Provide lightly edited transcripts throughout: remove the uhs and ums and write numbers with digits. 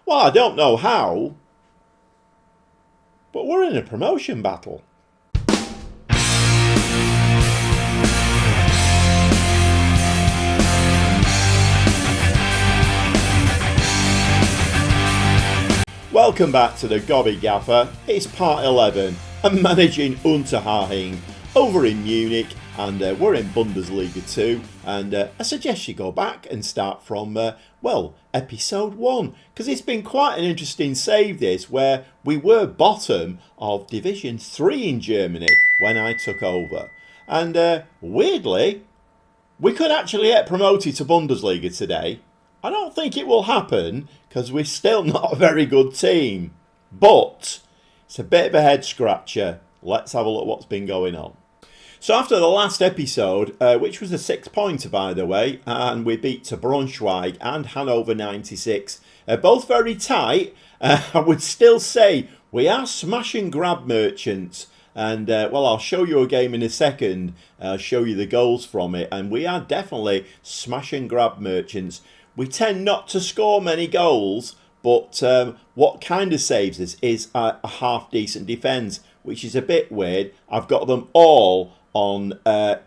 Well, I don't know how, but we're in a promotion battle. Welcome back to the Gobby Gaffer. It's part 11. I'm managing Unterhaching over in Munich, and we're in Bundesliga 2. And I suggest you go back and start from, episode 1. Because it's been quite an interesting save this, where we were bottom of Division 3 in Germany when I took over. And weirdly, we could actually get promoted to Bundesliga today. I don't think it will happen because we're still not a very good team. But it's a bit of a head scratcher. Let's have a look at what's been going on. So after the last episode, which was a 6-pointer by the way, and we beat to Braunschweig and Hanover 96, both very tight, I would still say we are smash and grab merchants. And, I'll show you a game in a second. I'll show you the goals from it. And we are definitely smash and grab merchants. We tend not to score many goals, but what kind of saves us is a half-decent defence, which is a bit weird. I've got them all on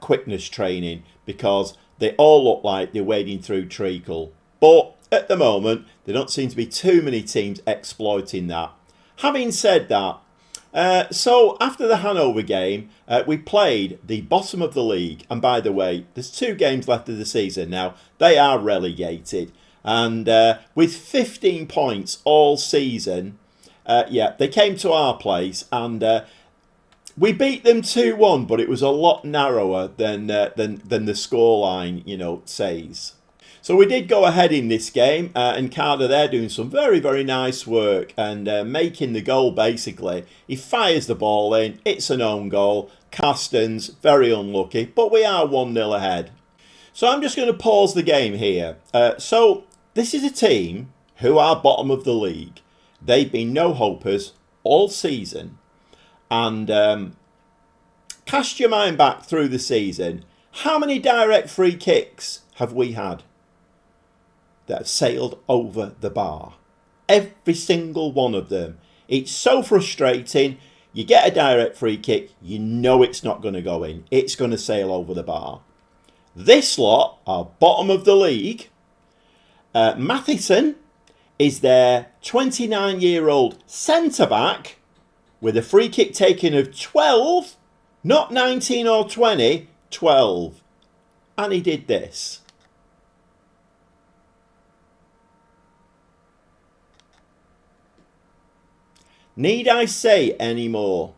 quickness training because they all look like they're wading through treacle. But at the moment, there don't seem to be too many teams exploiting that. Having said that, so after the Hanover game, we played the bottom of the league. And by the way, there's 2 games left of the season now. They are relegated. And with 15 points all season, they came to our place and we beat them 2-1. But it was a lot narrower than the scoreline, says. So we did go ahead in this game, and Carter there doing some very, very nice work and making the goal basically. He fires the ball in, it's an own goal. Carsten's very unlucky, but we are 1-0 ahead. So I'm just going to pause the game here. So this is a team who are bottom of the league. They've been no-hopers all season. And cast your mind back through the season. How many direct free kicks have we had that have sailed over the bar? Every single one of them. It's so frustrating. You get a direct free kick, you know it's not going to go in. It's going to sail over the bar. This lot are bottom of the league. Matheson is their 29-year-old centre-back with a free kick taken of 12, not 19 or 20, 12. And he did this. Need I say any more?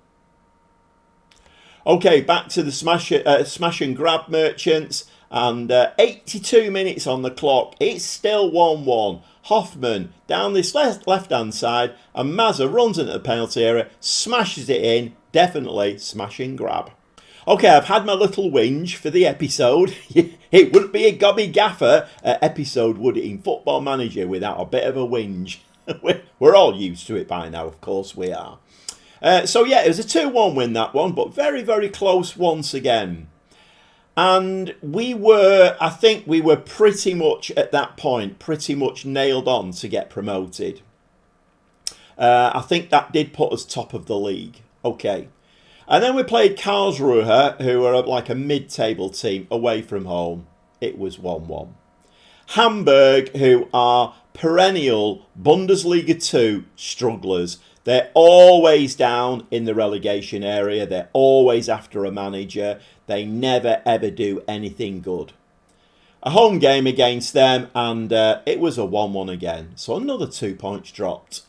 Okay, back to the smash and grab merchants. And 82 minutes on the clock. It's still 1-1. Hoffman down this left-hand side. And Mazza runs into the penalty area. Smashes it in. Definitely smash and grab. Okay, I've had my little whinge for the episode. It wouldn't be a Gobby Gaffer episode, would it, in Football Manager without a bit of a whinge. We're all used to it by now, of course we are. It was a 2-1 win, that one, but very, very close once again. And I think we were pretty much at that point, pretty much nailed on to get promoted. I think that did put us top of the league. Okay. And then we played Karlsruhe, who are like a mid-table team, away from home. It was 1-1. Hamburg, who are perennial Bundesliga 2 strugglers. They're always down in the relegation area. They're always after a manager. They never ever do anything good. A home game against them, and it was a 1-1 again. So another 2 points dropped.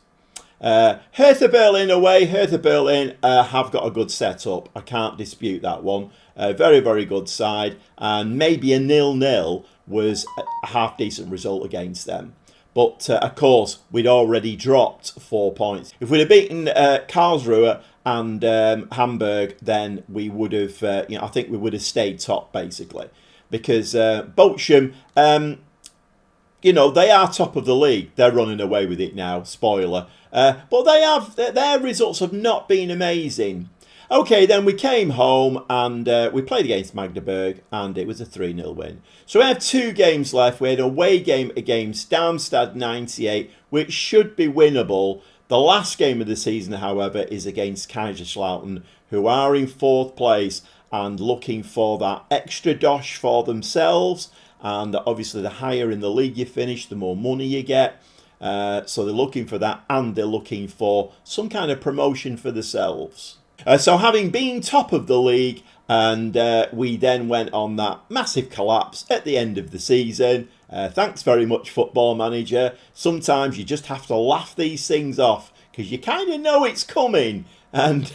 Hertha Berlin away. Hertha Berlin have got a good setup. I can't dispute that one. Very, very good side. And maybe a 0-0 was a half-decent result against them. But, of course, we'd already dropped 4 points. If we'd have beaten Karlsruhe and Hamburg, then we would have, I think we would have stayed top, basically. Because Bochum, they are top of the league. They're running away with it now, spoiler. But their results have not been amazing. Okay, then we came home and we played against Magdeburg and it was a 3-0 win. So we have 2 games left. We had an away game against Darmstadt 98, which should be winnable. The last game of the season, however, is against Kaiserslautern, who are in 4th place and looking for that extra dosh for themselves. And obviously, the higher in the league you finish, the more money you get. So they're looking for that, and they're looking for some kind of promotion for themselves. So having been top of the league, and we then went on that massive collapse at the end of the season. Thanks very much, Football Manager. Sometimes you just have to laugh these things off because you kind of know it's coming. And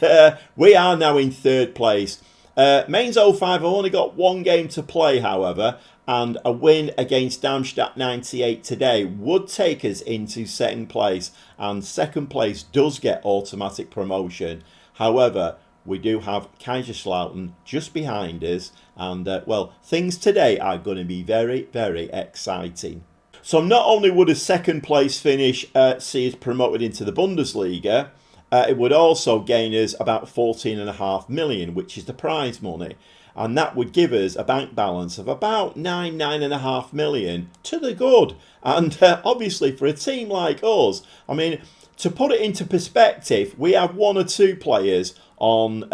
we are now in 3rd place. Mainz 05 have only got 1 game to play, however, and a win against Darmstadt 98 today would take us into 2nd place, and 2nd place does get automatic promotion. However, we do have Kaiserslautern just behind us, and well, things today are going to be very, very exciting. So not only would a 2nd place finish see us promoted into the Bundesliga, it would also gain us about 14.5 million, which is the prize money. And that would give us a bank balance of about 9.5 million to the good. And obviously for a team like us, I mean, to put it into perspective, we have 1 or 2 players on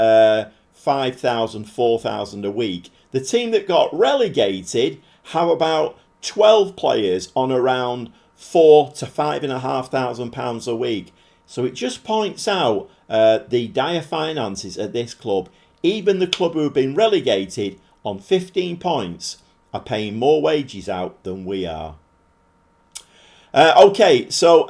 5,000, 4,000 a week. The team that got relegated have about 12 players on around 4 to 5,500 pounds a week. So it just points out the dire finances at this club. Even the club who have been relegated on 15 points are paying more wages out than we are. Okay, so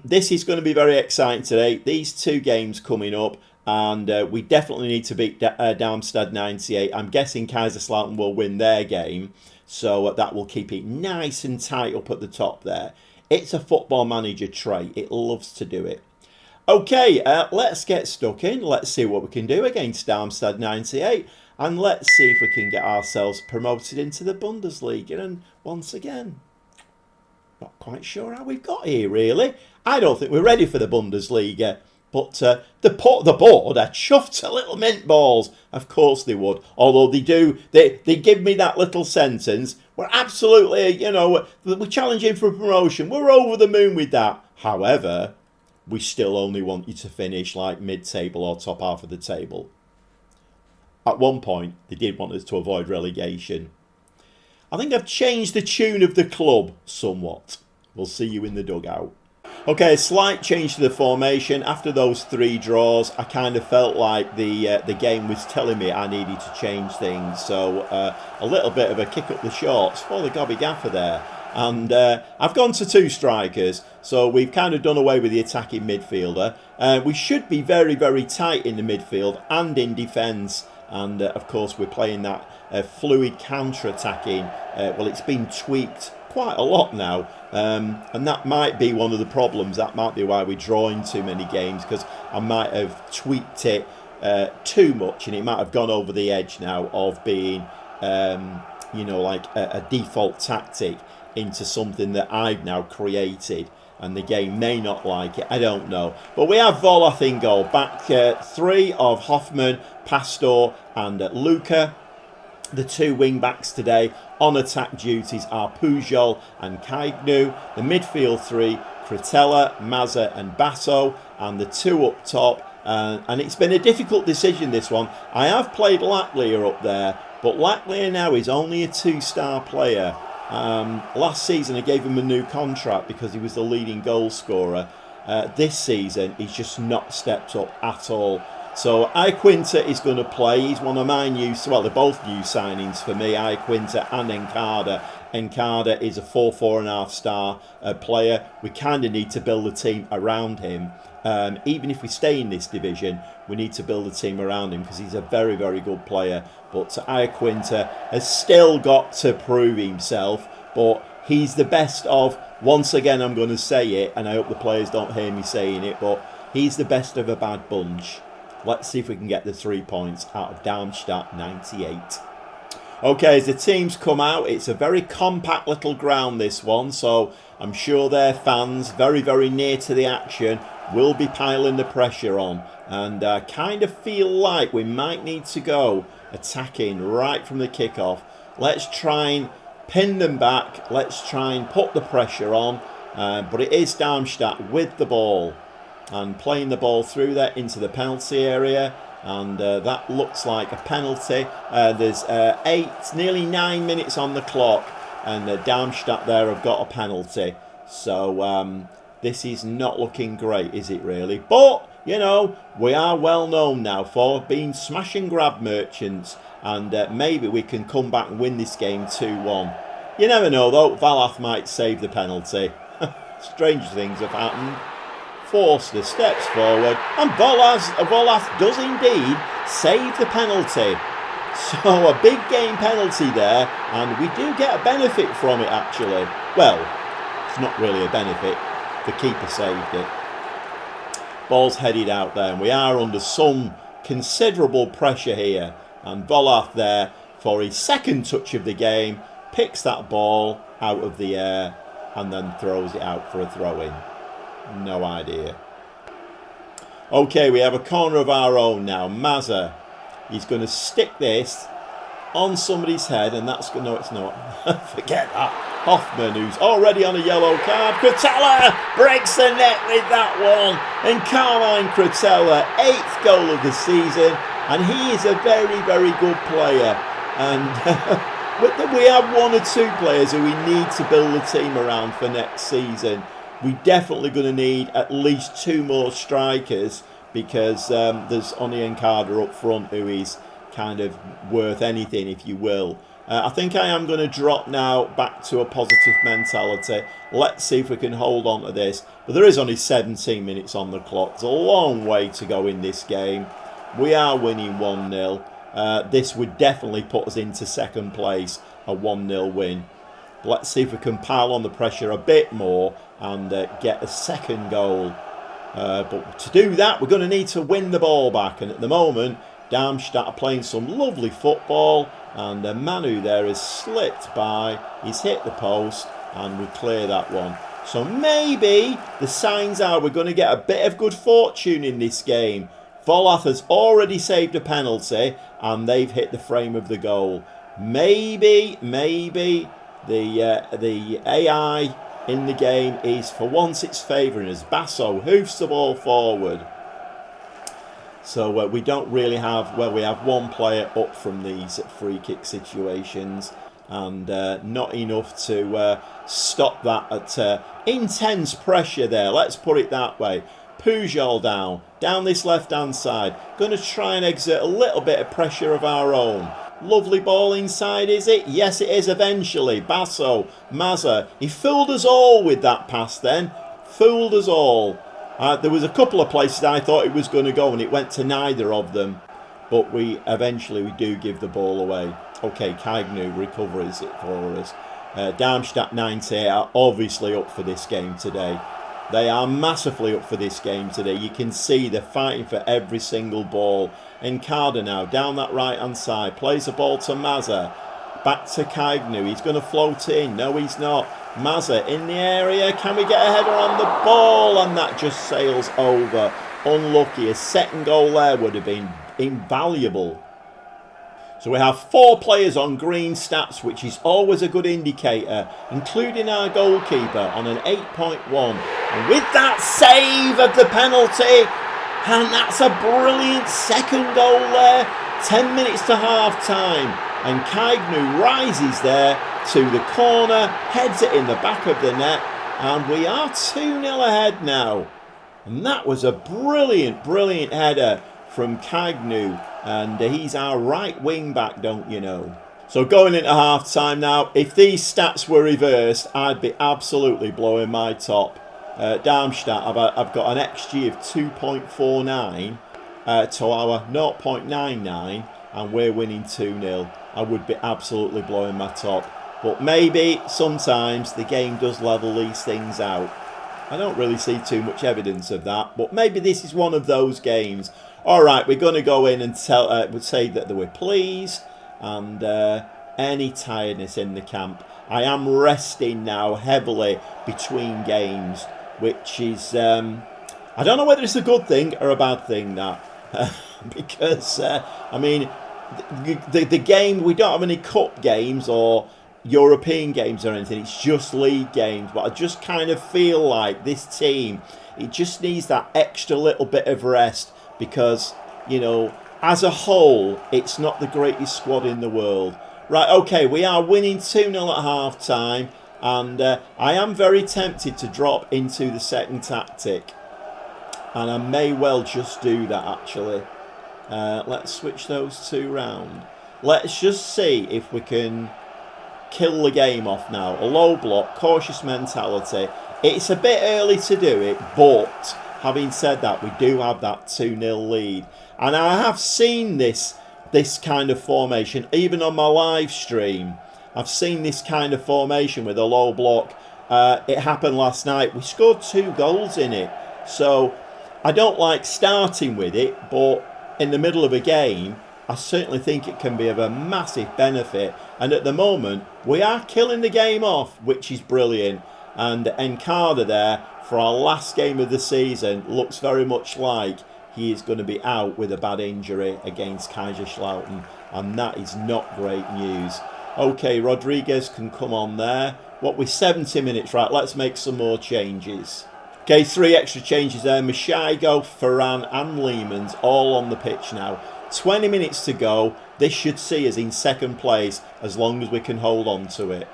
this is going to be very exciting today. These 2 games coming up, and we definitely need to beat Darmstadt 98. I'm guessing Kaiserslautern will win their game, so that will keep it nice and tight up at the top there. It's a Football Manager trait. It loves to do it. Okay, let's get stuck in. Let's see what we can do against Darmstadt 98. And let's see if we can get ourselves promoted into the Bundesliga. And once again, not quite sure how we've got here, really. I don't think we're ready for the Bundesliga. But the board are chuffed to little mint balls. Of course they would. Although they do, they give me that little sentence. We're absolutely, we're challenging for promotion. We're over the moon with that. However, we still only want you to finish like mid-table or top half of the table. At one point, they did want us to avoid relegation. I think I've changed the tune of the club somewhat. We'll see you in the dugout. Okay, slight change to the formation. After those 3 draws, I kind of felt like the game was telling me I needed to change things. So a little bit of a kick up the shorts for the Gobby Gaffer there. And I've gone to 2 strikers, so we've kind of done away with the attacking midfielder. We should be very, very tight in the midfield and in defence. And, of course, we're playing that fluid counter-attacking. Well, it's been tweaked quite a lot now. And that might be one of the problems. That might be why we're drawing too many games, because I might have tweaked it too much. And it might have gone over the edge now of being, like a default tactic into something that I've now created, and the game may not like it. I don't know. But we have Volach in goal. Back 3 of Hoffmann, Pastor and Luca. The 2 wing-backs today on attack duties are Pujol and Kaignu. The midfield 3, Kritella, Mazza and Basso. And the 2 up top. And it's been a difficult decision, this one. I have played Lacklier up there, but Lacklier now is only a 2-star player. Last season I gave him a new contract because he was the leading goal scorer. This season he's just not stepped up at all. So Iaquinta is going to play. He's one of my new, well, they're both new signings for me, Iaquinta and Encada. Encada is a 4.5 star player. We kind of need to build a team around him. Even if we stay in this division, we need to build a team around him because he's a very, very good player. But Iaquinta has still got to prove himself, but he's the best of, once again I'm going to say it, and I hope the players don't hear me saying it, but he's the best of a bad bunch. Let's see if we can get the 3 points out of Darmstadt 98. Okay, as the teams come out, it's a very compact little ground, this one, so I'm sure their fans, very, very near to the action, will be piling the pressure on. And I kind of feel like we might need to go attacking right from the kickoff. Let's try and pin them back. Let's try and put the pressure on. But it is Darmstadt with the ball and playing the ball through there into the penalty area. And that looks like a penalty. There's nearly 9 minutes on the clock. And Darmstadt there have got a penalty. So this is not looking great, is it really? But, you know, we are well known now for being smash and grab merchants. And maybe we can come back and win this game 2-1. You never know, though. Valath might save the penalty. Strange things have happened. Forster steps forward. And Valath does indeed save the penalty. So a big game penalty there. And we do get a benefit from it, actually. Well, it's not really a benefit. The keeper saved it. Ball's headed out there. And we are under some considerable pressure here. And Valath there for his second touch of the game. Picks that ball out of the air. And then throws it out for a throw-in. No idea. Okay, we have a corner of our own now. Mazza. He's going to stick this on somebody's head, and that's going to... No, it's not. Forget that. Hoffman, who's already on a yellow card. Kratella breaks the net with that one. And Carmine Kratella, 8th goal of the season. And he is a very, very good player. And we have one or two players who we need to build a team around for next season. We're definitely going to need at least 2 more strikers because there's Onni Encada up front who is kind of worth anything, if you will. I think I am going to drop now back to a positive mentality. Let's see if we can hold on to this. But there is only 17 minutes on the clock. It's a long way to go in this game. We are winning 1-0. This would definitely put us into second place, a 1-0 win. Let's see if we can pile on the pressure a bit more and get a second goal. But to do that, we're going to need to win the ball back. And at the moment, Darmstadt are playing some lovely football. And Manu there is slipped by. He's hit the post and we clear that one. So maybe the signs are we're going to get a bit of good fortune in this game. Valath has already saved a penalty and they've hit the frame of the goal. Maybe the AI in the game is, for once, it's favouring us. Basso hoofs the ball forward. So we don't really have... Well, we have one player up from these free kick situations. And not enough to stop that at intense pressure there. Let's put it that way. Pujol down this left-hand side. Going to try and exert a little bit of pressure of our own. Lovely ball inside, is it? Yes, it is eventually. Basso, Mazza. He fooled us all with that pass then. Fooled us all. There was a couple of places I thought it was going to go and it went to neither of them. But we do give the ball away. Okay, Kaignu recovers it for us. Darmstadt 90 are obviously up for this game today. They are massively up for this game today. You can see they're fighting for every single ball. Encada now down that right hand side. Plays the ball to Mazza. Back to Kaignu. He's going to float in. No, he's not. Mazza in the area. Can we get a header on the ball? And that just sails over. Unlucky. A second goal there would have been invaluable. So we have 4 players on green stats, which is always a good indicator, including our goalkeeper on an 8.1. And with that save of the penalty, and that's a brilliant second goal there. 10 minutes to half time. And Kaignu rises there to the corner, heads it in the back of the net, and we are 2-0 ahead now. And that was a brilliant, brilliant header from Kaignu. And he's our right wing back, don't you know. So going into half time now, if these stats were reversed, I'd be absolutely blowing my top. Darmstadt, I've got an XG of 2.49 to our 0.99 and we're winning 2-0. I would be absolutely blowing my top. But maybe sometimes the game does level these things out. I don't really see too much evidence of that, but maybe this is one of those games. Alright, we're going to go in and say that they were pleased and any tiredness in the camp. I am resting now heavily between games, which is, I don't know whether it's a good thing or a bad thing, that. Because, I mean, the game, we don't have any cup games or European games or anything. It's just league games. But I just kind of feel like this team, it just needs that extra little bit of rest because, you know, as a whole, it's not the greatest squad in the world. Right, okay, we are winning 2-0 at half-time. And I am very tempted to drop into the second tactic. And I may well just do that, actually. Let's switch those two round. Let's just see if we can kill the game off now. A low block, cautious mentality. It's a bit early to do it, but having said that, we do have that 2-0 lead. And I have seen this kind of formation, even on my live stream. I've seen this kind of formation with a low block. It happened last night. We scored 2 goals in it. So I don't like starting with it, but in the middle of a game, I certainly think it can be of a massive benefit. And at the moment, we are killing the game off, which is brilliant. And Encada there, for our last game of the season, looks very much like he is going to be out with a bad injury against Kaiserslautern. And that is not great news. Okay, Rodriguez can come on there. What, with 70 minutes, right, let's make some more changes. Okay, 3 extra changes there. Mashigo, Ferran and Lehmans all on the pitch now. 20 minutes to go. This should see us in second place as long as we can hold on to it.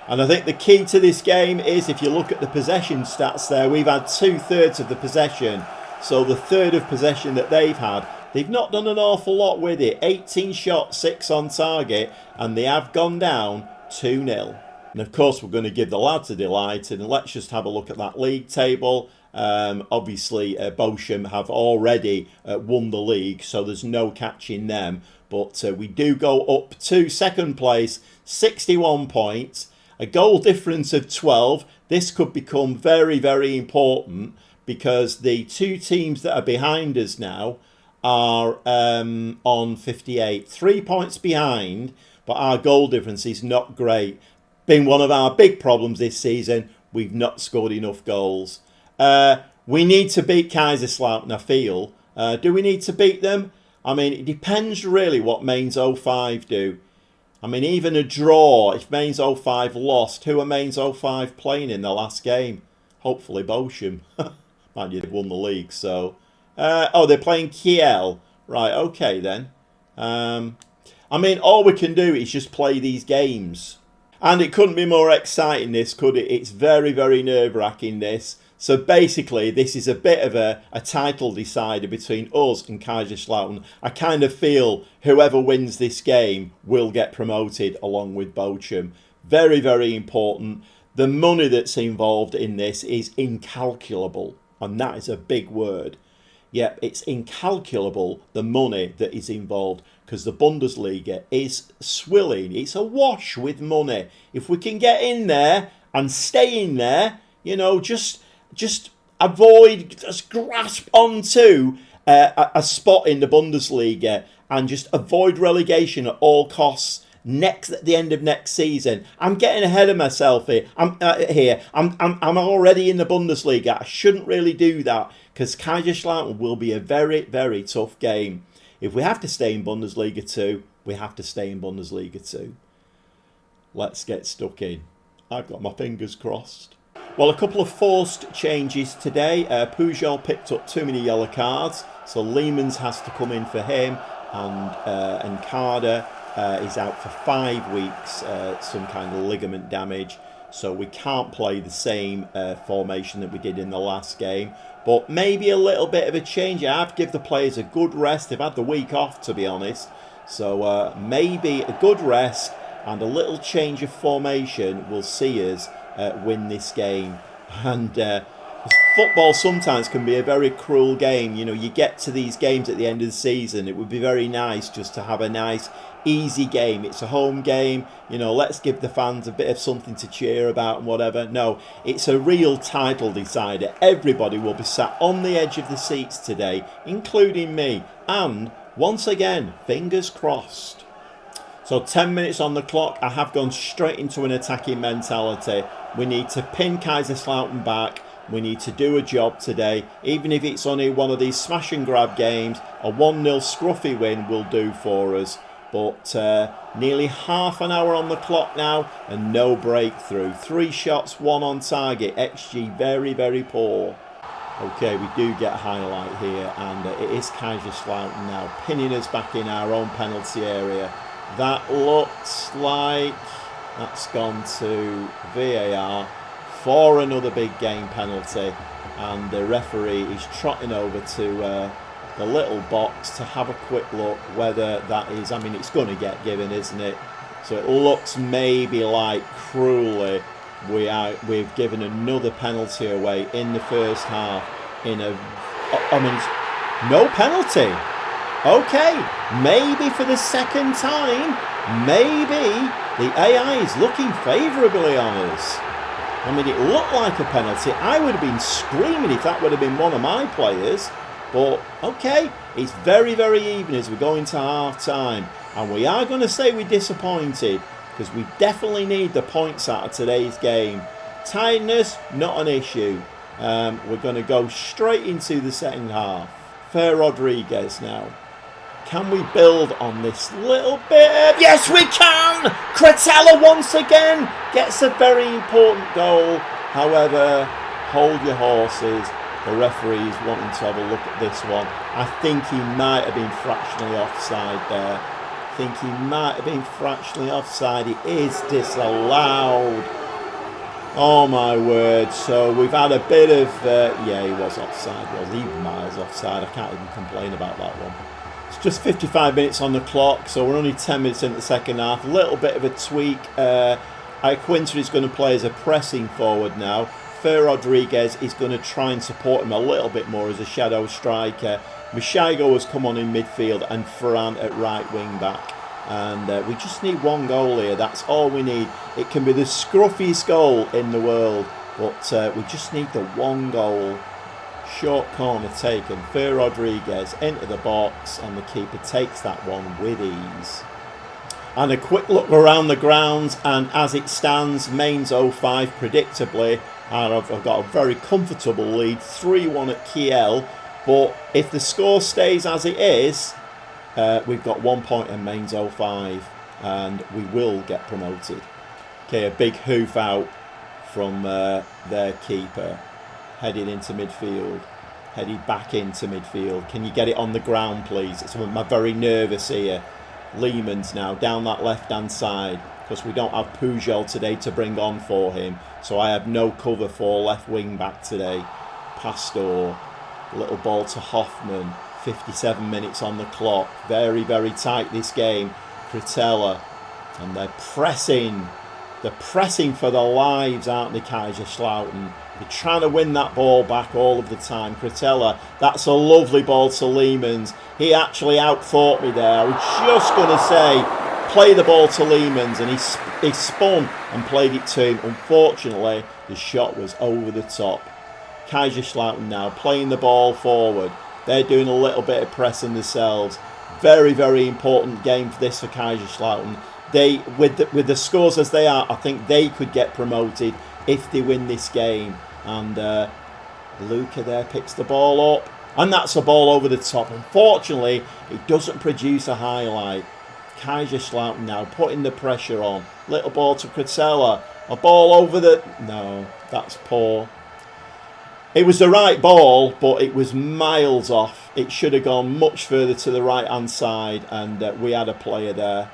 And I think the key to this game is, if you look at the possession stats there, we've had 2/3 of the possession. So the third of possession that they've had, they've not done an awful lot with it. 18 shots, 6 on target, and they have gone down 2-0. And of course, we're going to give the lads a delight, and let's just have a look at that league table. Obviously, Bochum have already won the league, so there's no catching them. But we do go up to second place, 61 points, a goal difference of 12. This could become very, very important because the 2 teams that are behind us now are on 58. 3 points behind, but our goal difference is not great. Been one of our big problems this season. We've not scored enough goals. We need to beat Kaiserslautern, I feel. Do we need to beat them? I mean, it depends really what Mainz 05 do. I mean, even a draw, if Mainz 05 lost, who are Mainz 05 playing in the last game? Hopefully Bochum. Mind you, they've won the league, so... oh, they're playing Kiel. Right, okay then. I mean, all we can do is just play these games. And it couldn't be more exciting, this, could it? It's very, very nerve-wracking, this. So basically, this is a bit of a title decider between us and Kaiserslautern. I kind of feel whoever wins this game will get promoted along with Bochum. Very, very important. The money that's involved in this is incalculable. And that is a big word. Yeah, it's incalculable, the money that is involved, because the Bundesliga is swilling. It's awash with money. If we can get in there and stay in there, you know, just avoid, just grasp onto a spot in the Bundesliga and just avoid relegation at all costs. At the end of next season, I'm getting ahead of myself here. I'm already in the Bundesliga. I shouldn't really do that because Kaiserslautern will be a very, very tough game. If we have to stay in Bundesliga 2, we have to stay in Bundesliga 2. Let's get stuck in. I've got my fingers crossed. Well, a couple of forced changes today. Pujol picked up too many yellow cards, so Lehmans has to come in for him, and Encada is out for 5 weeks, some kind of ligament damage. So we can't play the same formation that we did in the last game. But maybe a little bit of a change. I have to give the players a good rest. They've had the week off, to be honest. So maybe a good rest and a little change of formation will see us win this game. And football sometimes can be a very cruel game. You know, you get to these games at the end of the season. It would be very nice just to have a nice, easy game. It's a home game. You know, let's give the fans a bit of something to cheer about and whatever. No, it's a real title decider. Everybody will be sat on the edge of the seats today, including me. And once again, fingers crossed. So 10 minutes on the clock. I have gone straight into an attacking mentality. We need to pin Kaiserslautern back. We need to do a job today. Even if it's only one of these smash and grab games, a 1-0 scruffy win will do for us. But nearly half an hour on the clock now and no breakthrough. 3 shots, 1 on target. XG very, very poor. Okay, we do get a highlight here, and it is Kaiserslautern now pinning us back in our own penalty area. That looks like that's gone to VAR for another big game penalty, and the referee is trotting over to the little box to have a quick look whether that is, I mean, it's going to get given, isn't it? So it looks maybe like cruelly we've given another penalty away in the first half no penalty. Okay, maybe for the second time, maybe the AI is looking favourably on us. I mean, it looked like a penalty. I would have been screaming if that would have been one of my players. But, okay, it's very, very even as we go into half-time. And we are going to say we're disappointed, because we definitely need the points out of today's game. Tiredness, not an issue. We're going to go straight into the second half. Fer Rodriguez now. Can we build on this little bit? Yes, we can! Kretella once again gets a very important goal. However, hold your horses. The referee is wanting to have a look at this one. I think he might have been fractionally offside there. I think he might have been fractionally offside. It is disallowed. Oh my word. So we've had a bit of... yeah, he was offside. Well, even miles offside. I can't even complain about that one. It's just 55 minutes on the clock, so we're only 10 minutes into the second half. A little bit of a tweak. Quinter is going to play as a pressing forward now. Fer Rodriguez is going to try and support him a little bit more as a shadow striker. Mishigo has come on in midfield and Ferran at right wing back. And we just need one goal here. That's all we need. It can be the scruffiest goal in the world, but we just need the one goal. Short corner taken. Fer Rodriguez into the box, and the keeper takes that one with ease. And a quick look around the grounds, and as it stands, Mainz 05 predictably. And I've got a very comfortable lead, 3-1 at Kiel. But if the score stays as it is, we've got 1 point in Mainz 05, and we will get promoted. Okay, a big hoof out from their keeper. Headed into midfield. Headed back into midfield. Can you get it on the ground, please? I'm very nervous here. Lehmann's now down that left-hand side, because we don't have Pujol today to bring on for him. So I have no cover for left wing back today. Pastor, little ball to Hoffman. 57 minutes on the clock. Very, very tight this game. Kretella. And they're pressing. They're pressing for their lives, aren't they, Kaiserslautern? They're trying to win that ball back all of the time. Kretella, that's a lovely ball to Lehmann's. He actually outthought me there. I was just going to say, play the ball to Lehmann's, and he spun and played it to him. Unfortunately, the shot was over the top. Kaiserslautern now playing the ball forward. They're doing a little bit of pressing themselves. Very, very important game for this for Kaiserslautern. They, with the scores as they are, I think they could get promoted if they win this game. And Luca there picks the ball up, and that's a ball over the top. Unfortunately, it doesn't produce a highlight. Kaiserslautern now putting the pressure on. Little ball to Kretella. A ball over the... No, that's poor. It was the right ball, but it was miles off. It should have gone much further to the right-hand side, and we had a player there.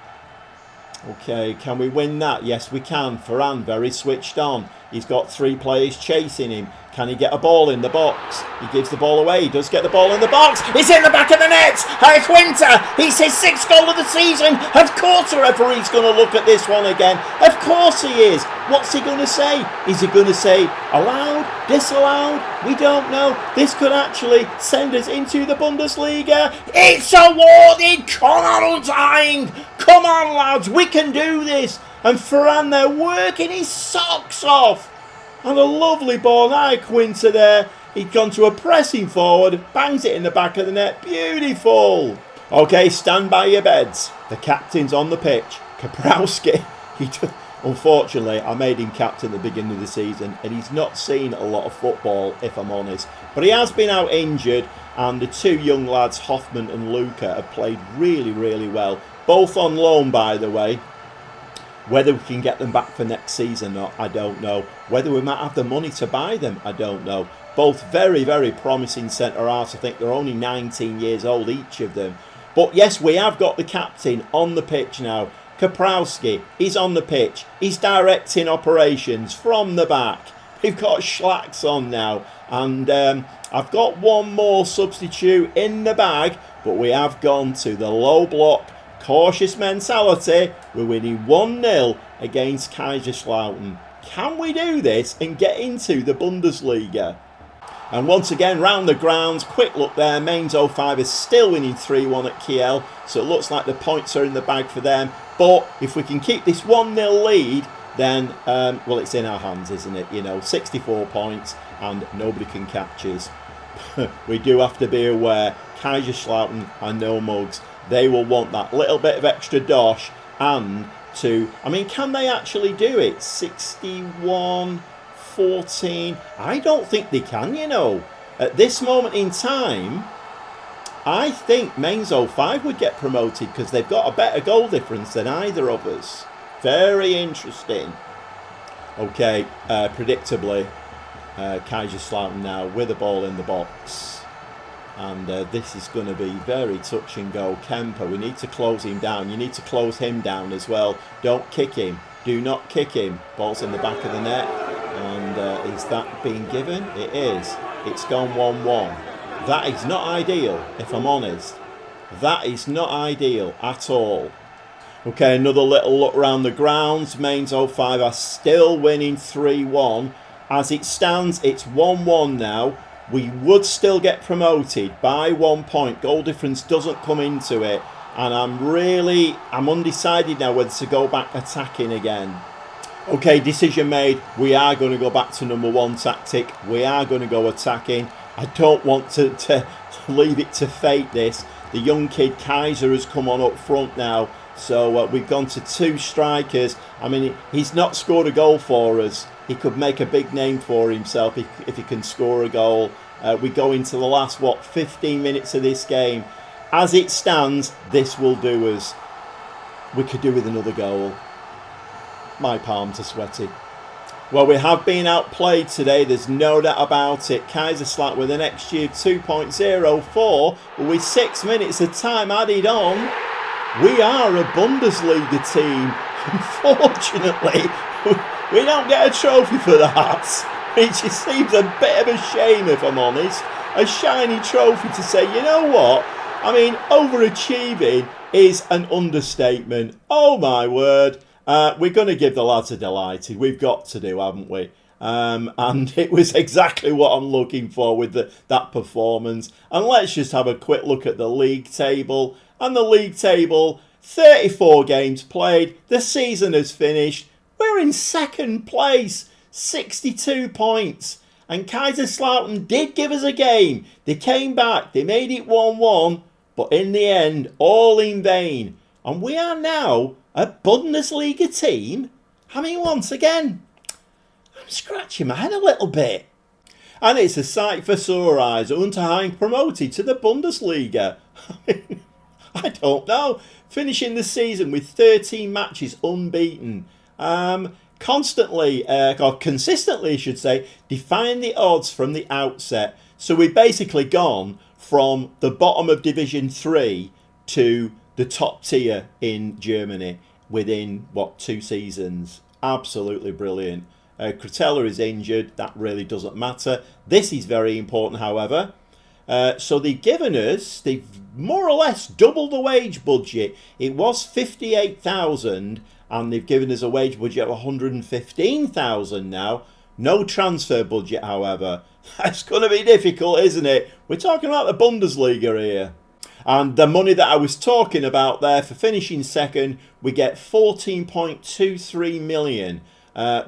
Okay, can we win that? Yes, we can. Ferran very switched on. He's got 3 players chasing him. Can he get a ball in the box? He gives the ball away. He does get the ball in the box. It's in the back of the net. Quinter. He's his 6th goal of the season. Of course the referee's going to look at this one again. Of course he is. What's he going to say? Is he going to say allowed? Disallowed? We don't know. This could actually send us into the Bundesliga. It's awarded. Come on, Unterhaching. Come on, lads. We can do this. And Ferran there working his socks off. And a lovely ball. Quinter there. He's gone to a pressing forward. Bangs it in the back of the net. Beautiful. Okay, stand by your beds. The captain's on the pitch. Kaprowski. Unfortunately, I made him captain at the beginning of the season, and he's not seen a lot of football, if I'm honest. But he has been out injured, and the 2 young lads, Hoffman and Luca, have played really, really well. Both on loan, by the way. Whether we can get them back for next season or not, I don't know. Whether we might have the money to buy them, I don't know. Both very, very promising centre-halves. I think they're only 19 years old, each of them. But yes, we have got the captain on the pitch now. Kaprowski, he's on the pitch. He's directing operations from the back. We've got Schlacks on now. And I've got one more substitute in the bag. But we have gone to the low block. Cautious mentality. We're winning 1-0 against Kaiserslautern. Can we do this and get into the Bundesliga? And once again, round the grounds, quick look there. Mainz 05 is still winning 3-1 at Kiel. So it looks like the points are in the bag for them. But if we can keep this 1-0 lead, then, well, it's in our hands, isn't it? You know, 64 points and nobody can catch us. We do have to be aware, Kaiserslautern are no mugs. They will want that little bit of extra dosh and to, I mean, can they actually do it? 61-14. I don't think they can, you know. At this moment in time, I think Mainz 05 would get promoted because they've got a better goal difference than either of us. Very interesting. Okay, predictably, Kaiserslautern now with the ball in the box. And this is going to be very touch and go. Kemper, we need to close him down. You need to close him down as well. Don't kick him. Do not kick him. Ball's in the back of the net. And is that being given? It is. It's gone 1-1. That is not ideal, if I'm honest. That is not ideal at all. Okay, another little look around the grounds. Mainz 05 are still winning 3-1. As it stands, it's 1-1 now. We would still get promoted by 1 point. Goal difference doesn't come into it. And I'm undecided now whether to go back attacking again. Okay, decision made. We are going to go back to number one tactic. We are going to go attacking. I don't want to leave it to fate this. The young kid Kaiser has come on up front now. So we've gone to two strikers. I mean, he's not scored a goal for us. He could make a big name for himself if he can score a goal. We go into the last, 15 minutes of this game. As it stands, this will do us. We could do with another goal. My palms are sweaty. Well, we have been outplayed today. There's no doubt about it. Kaiserslautern with an XG of 2.04. But with 6 minutes of time added on, we are a Bundesliga team. Unfortunately, we don't get a trophy for that. It just seems a bit of a shame, if I'm honest. A shiny trophy to say, you know what? I mean, overachieving is an understatement. Oh my word. We're going to give the lads a delighted. We've got to do, haven't we? And it was exactly what I'm looking for with that performance. And let's just have a quick look at the league table. And the league table, 34 games played. The season has finished. We're in second place, 62 points. And Kaiserslautern did give us a game. They came back. They made it 1-1. But in the end, all in vain. And we are now a Bundesliga team. I mean, once again, I'm scratching my head a little bit. And it's a sight for sore eyes. Unterhaching promoted to the Bundesliga. I don't know. Finishing the season with 13 matches unbeaten. Consistently, I should say, defying the odds from the outset. So we've basically gone from the bottom of Division 3 to the top tier in Germany within, 2 seasons. Absolutely brilliant. Kretella is injured. That really doesn't matter. This is very important, however. So they've more or less doubled the wage budget. It was 58,000 and they've given us a wage budget of 115,000 now. No transfer budget, however. That's going to be difficult, isn't it? We're talking about the Bundesliga here. And the money that I was talking about there for finishing second, we get 14.23 million,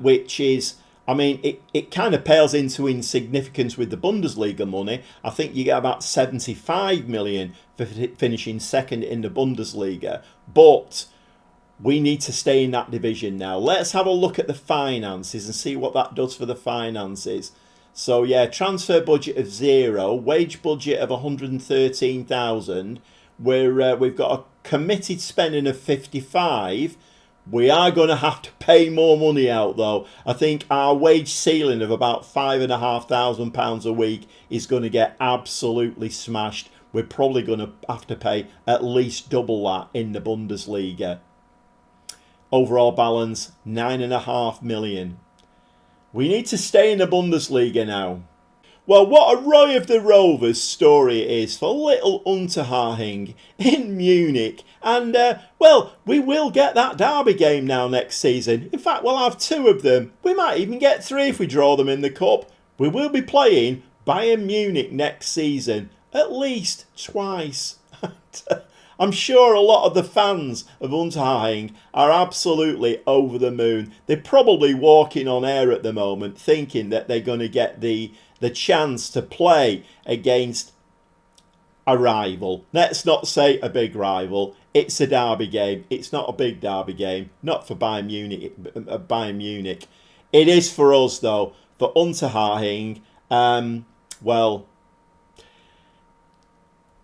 which is, I mean, it kind of pales into insignificance with the Bundesliga money. I think you get about 75 million for finishing second in the Bundesliga. But we need to stay in that division now. Let's have a look at the finances and see what that does for the finances. So yeah, transfer budget of 0, wage budget of 113,000. we've got a committed spending of 55. We are going to have to pay more money out, though. I think our wage ceiling of about £5,500 a week is going to get absolutely smashed. We're probably going to have to pay at least double that in the Bundesliga. Overall balance, 9.5 million. We need to stay in the Bundesliga now. Well, what a Roy of the Rovers story it is for little Unterhaching in Munich. And, well, we will get that derby game now next season. In fact, we'll have 2 of them. We might even get 3 if we draw them in the Cup. We will be playing Bayern Munich next season, at least twice. I'm sure a lot of the fans of Unterhaching are absolutely over the moon. They're probably walking on air at the moment thinking that they're going to get the chance to play against a rival. Let's not say a big rival. It's a derby game. It's not a big derby game. Not for Bayern Munich. It is for us, though. For Unterhaching, well,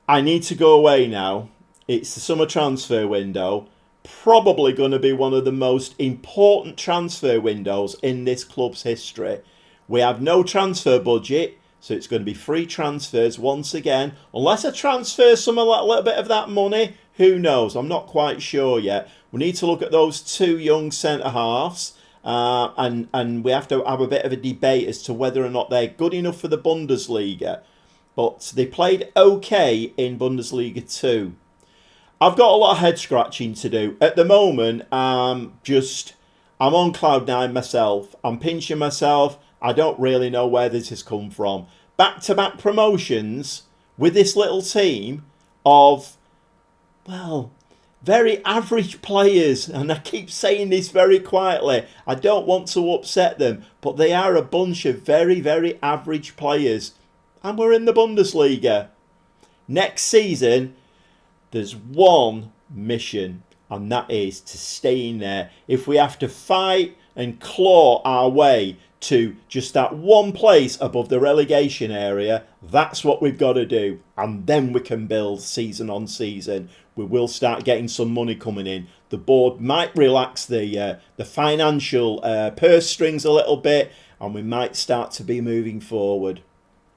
I need to go away now. It's the summer transfer window. Probably going to be one of the most important transfer windows in this club's history. We have no transfer budget, so it's going to be free transfers once again. Unless I transfer some a little bit of that money, who knows? I'm not quite sure yet. We need to look at those 2 young centre-halves, and we have to have a bit of a debate as to whether or not they're good enough for the Bundesliga. But they played okay in Bundesliga 2. I've got a lot of head scratching to do. At the moment, I'm on cloud 9 myself. I'm pinching myself. I don't really know where this has come from. Back-to-back promotions with this little team of, well, very average players. And I keep saying this very quietly. I don't want to upset them, but they are a bunch of very, very average players. And we're in the Bundesliga. Next season, there's one mission, and that is to stay in there. If we have to fight and claw our way to just that one place above the relegation area, that's what we've got to do. And then we can build season on season. We will start getting some money coming in. The board might relax the financial purse strings a little bit, and we might start to be moving forward.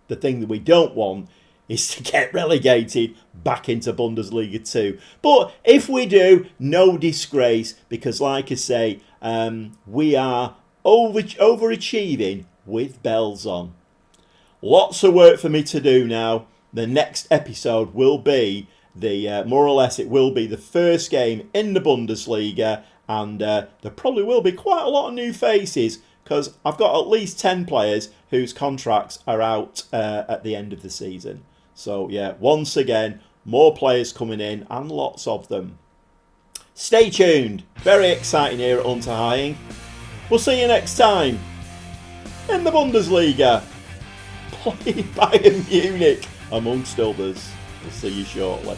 The thing that we don't want is to get relegated back into Bundesliga 2. But if we do, no disgrace, because like I say, we are overachieving with bells on. Lots of work for me to do now. The next episode will be more or less it will be the first game in the Bundesliga, and there probably will be quite a lot of new faces, because I've got at least 10 players whose contracts are out at the end of the season. So yeah, once again, more players coming in, and lots of them. Stay tuned. Very exciting here at Unterhaching. We'll see you next time in the Bundesliga, played by Munich, amongst others. We'll see you shortly.